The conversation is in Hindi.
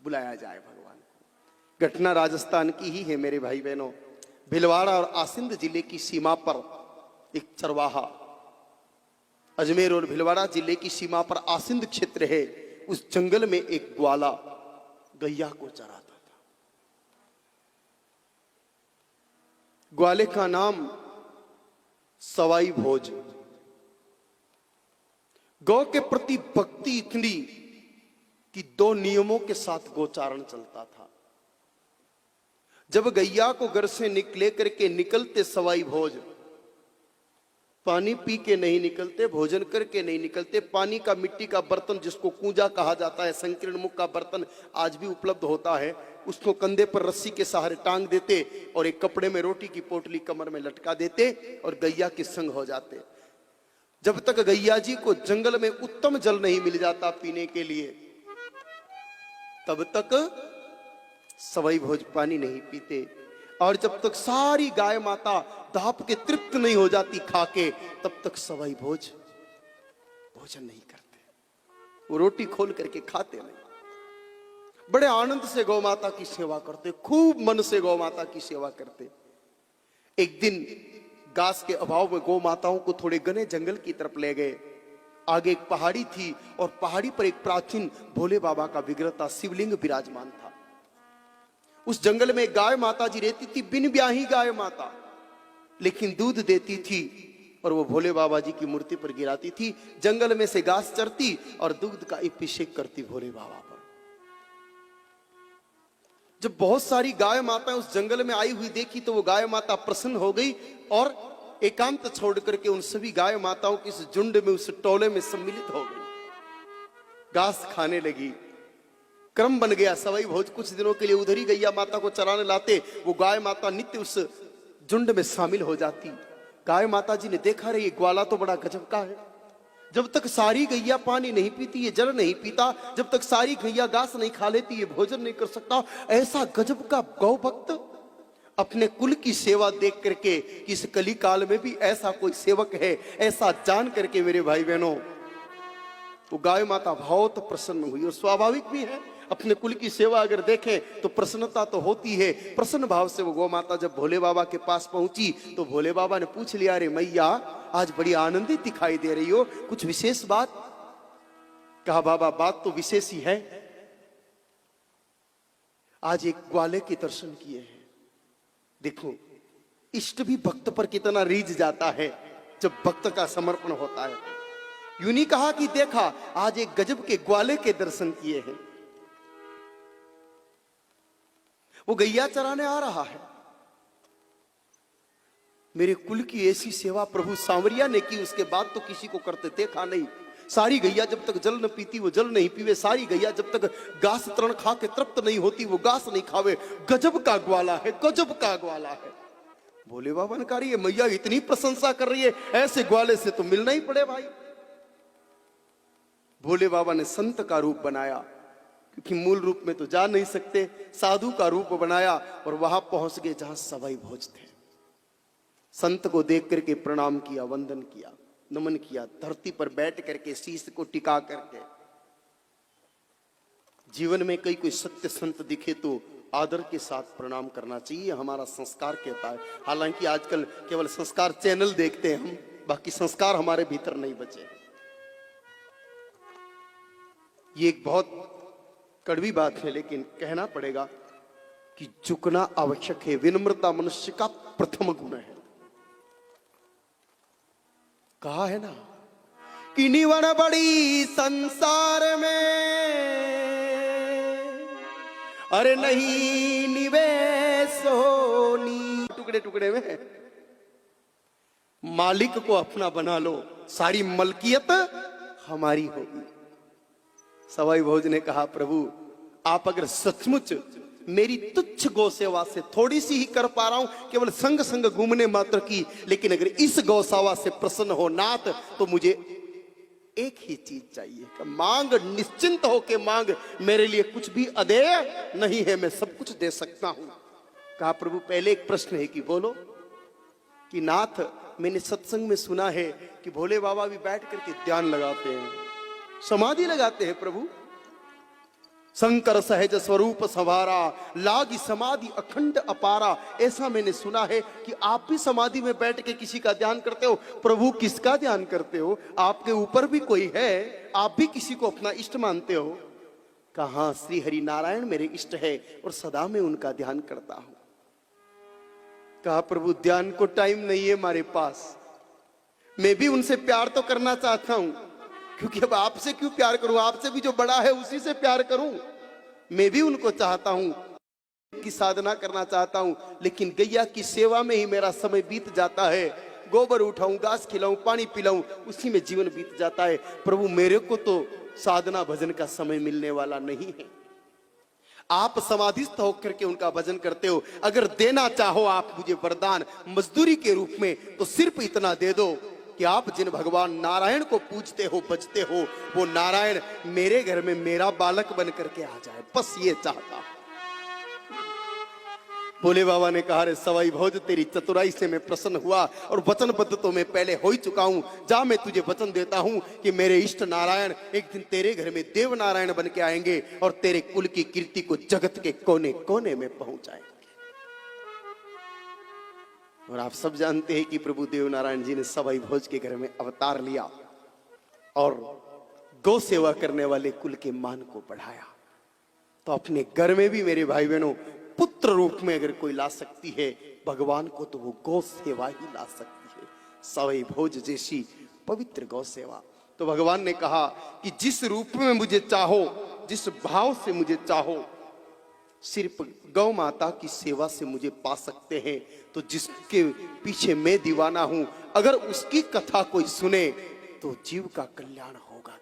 बुलाया जाए भगवान को। घटना राजस्थान की ही है मेरे भाई बहनों। भीलवाड़ा और आसिंद जिले की सीमा पर एक चरवाहा, अजमेर और भीलवाड़ा जिले की सीमा पर आसिंद क्षेत्र है, उस जंगल में एक ग्वाला गैया को चराता था। ग्वाले का नाम सवाई भोज। गौ के प्रति भक्ति इतनी कि 2 नियमों के साथ गोचारण चलता था। जब गैया को घर से निकले करके निकलते सवाई भोज, पानी पी के नहीं निकलते, भोजन करके नहीं निकलते। पानी का मिट्टी का बर्तन जिसको कूंजा कहा जाता है, संकीर्ण मुख का बर्तन आज भी उपलब्ध होता है, उसको कंधे पर रस्सी के सहारे टांग देते और एक कपड़े में रोटी की पोटली कमर में लटका देते और गैया के संग हो जाते। जब तक गैया जी को जंगल में उत्तम जल नहीं मिल जाता पीने के लिए, तब तक सवाई भोज पानी नहीं पीते। और जब तक सारी गाय माता दाप के तृप्त नहीं हो जाती खाके, तब तक सवाई भोज भोजन नहीं करते। वो रोटी खोल करके खाते नहीं। बड़े आनंद से गौ माता की सेवा करते, खूब मन से गौ माता की सेवा करते। एक दिन घास के अभाव में गौ माताओं को थोड़े घने जंगल की तरफ ले गए। आगे एक पहाड़ी थी और पहाड़ी पर एक प्राचीन भोले बाबा का विग्रह था, शिवलिंग विराजमान था। उस जंगल में गाय माता जी रहती थी, बिन ब्याही गाय माता, लेकिन दूध देती थी और वो भोले बाबा जी की मूर्ति पर गिराती थी। जंगल में से घास चरती और दूध का अभिषेक करती भोले बाबा पर। जब बहुत सारी गाय माताएं उस जंगल में आई हुई देखी तो वो गाय माता प्रसन्न हो गई और एकांत छोड़ करके उन सभी गाय माताओं की इस झुंड में, उस टोले में सम्मिलित हो गई। घास खाने लगी। क्रम बन गया। सवाई भोज कुछ दिनों के लिए उधर ही गैया माता को चराने लाते। वो गाय माता नित्य उस झुंड में शामिल हो जाती। गाय माता जी ने देखा, रे ये ग्वाला तो बड़ा गजब का है। जब तक सारी गैया पानी नहीं पीती, ये जल नहीं पीता, जब तक सारी गैया घास नहीं खा लेती, ये भोजन नहीं कर सकता। ऐसा गजब का गौ भक्त अपने कुल की सेवा देख करके, इस कली काल में भी ऐसा कोई सेवक है, ऐसा जान करके मेरे भाई बहनों, वो गाय माता बहुत प्रसन्न हुई। और स्वाभाविक भी है, अपने कुल की सेवा अगर देखें तो प्रसन्नता तो होती है। प्रसन्न भाव से वो गौ माता जब भोले बाबा के पास पहुंची तो भोले बाबा ने पूछ लिया, अरे मैया आज बड़ी आनंदित दिखाई दे रही हो, कुछ विशेष बात? कहा, बाबा बात तो विशेष ही है, आज एक ग्वाले के दर्शन किए हैं। देखो इष्ट भी भक्त पर कितना रीझ जाता है जब भक्त का समर्पण होता है। यूं नहीं कहा कि देखा, आज एक गजब के ग्वाले के दर्शन किए हैं। वो गैया चराने आ रहा है। मेरे कुल की ऐसी सेवा प्रभु सांवरिया ने की, उसके बाद तो किसी को करते देखा नहीं। सारी गैया जब तक जल न पीती वो जल नहीं पीवे, सारी गैया जब तक घास तृण खा के तृप्त नहीं होती वो घास नहीं खावे। गजब का ग्वाला है, गजब का ग्वाला है। भोले बाबा ने कहा, ये मैया इतनी प्रशंसा कर रही है, ऐसे ग्वाले से तो मिलना ही पड़े भाई। भोले बाबा ने संत का रूप बनाया, क्योंकि मूल रूप में तो जा नहीं सकते, साधु का रूप बनाया और वहां पहुंच गए जहां सवाई भोज थे। संत को देख करके प्रणाम किया, वंदन किया, नमन किया, धरती पर बैठ करके शीश को टिका करके। जीवन में कोई सत्य संत दिखे तो आदर के साथ प्रणाम करना चाहिए, हमारा संस्कार कहता है। हालांकि आजकल केवल संस्कार चैनल देखते हैं हम, बाकी संस्कार हमारे भीतर नहीं बचे। ये एक बहुत कड़वी बात है, लेकिन कहना पड़ेगा कि झुकना आवश्यक है। विनम्रता मनुष्य का प्रथम गुण है। कहा है ना कि निवण बड़ी संसार में, अरे नहीं निवेश होनी। टुकड़े टुकड़े में मालिक को अपना बना लो, सारी मलकियत हमारी होगी। सवाई भोज ने कहा, प्रभु आप अगर सचमुच मेरी तुच्छ गौ सेवा से थोड़ी सी ही कर पा रहा हूं, केवल संग संग घूमने मात्र की, लेकिन अगर इस गौशाला से प्रसन्न हो नाथ, तो मुझे एक ही चीज चाहिए कि मांग, निश्चिंत हो के मांग, मेरे लिए कुछ भी अदेय नहीं है, मैं सब कुछ दे सकता हूं। कहा, प्रभु पहले एक प्रश्न है कि बोलो। कि नाथ मैंने सत्संग में सुना है कि भोले बाबा भी बैठ करके ध्यान लगाते हैं, समाधि लगाते हैं प्रभु। शंकर सहज स्वरूप संवारा, लागी समाधि अखंड अपारा। ऐसा मैंने सुना है कि आप भी समाधि में बैठ के किसी का ध्यान करते हो। प्रभु किसका ध्यान करते हो? आपके ऊपर भी कोई है, आप भी किसी को अपना इष्ट मानते हो? कहा श्री हरि नारायण मेरे इष्ट है और सदा मैं उनका ध्यान करता हूं। कहा प्रभु ध्यान को टाइम नहीं है हमारे पास, मैं भी उनसे प्यार तो करना चाहता हूं, क्योंकि अब आपसे क्यों प्यार करूं, आपसे भी जो बड़ा है उसी से प्यार करूं। मैं भी उनको चाहता हूं, की साधना करना चाहता हूं, लेकिन गैया की सेवा में ही मेरा समय बीत जाता है। गोबर उठाऊं, घास खिलाऊं, पानी पिलाऊं, उसी में जीवन बीत जाता है। प्रभु मेरे को तो साधना भजन का समय मिलने वाला नहीं है। आप समाधिस्थ होकर के उनका भजन करते हो। अगर देना चाहो आप मुझे वरदान मजदूरी के रूप में, तो सिर्फ इतना दे दो कि आप जिन भगवान नारायण को पूजते हो, बजते हो, वो नारायण मेरे घर में मेरा बालक बन करके आ जाए, बस ये चाहता हूं। भोले बाबा ने कहा रे सवाई भोज तेरी चतुराई से मैं प्रसन्न हुआ और वचनबद्ध तो मैं पहले हो ही चुका हूं। जा मैं तुझे वचन देता हूं कि मेरे इष्ट नारायण एक दिन तेरे घर में देव नारायण बन के आएंगे और तेरे कुल की कीर्ति को जगत के कोने कोने में पहुंचाएंगे। और आप सब जानते हैं कि प्रभु देव नारायण जी ने सवाई भोज के घर में अवतार लिया और गौ सेवा करने वाले कुल के मान को बढ़ाया। तो अपने घर में भी मेरे भाई बहनों पुत्र रूप में अगर कोई ला सकती है भगवान को, तो वो गौ सेवा ही ला सकती है। सवाई भोज जैसी पवित्र गौ सेवा। तो भगवान ने कहा कि जिस रूप में मुझे चाहो, जिस भाव से मुझे चाहो, सिर्फ गौ माता की सेवा से मुझे पा सकते हैं। तो जिसके पीछे मैं दीवाना हूं, अगर उसकी कथा कोई सुने तो जीव का कल्याण होगा।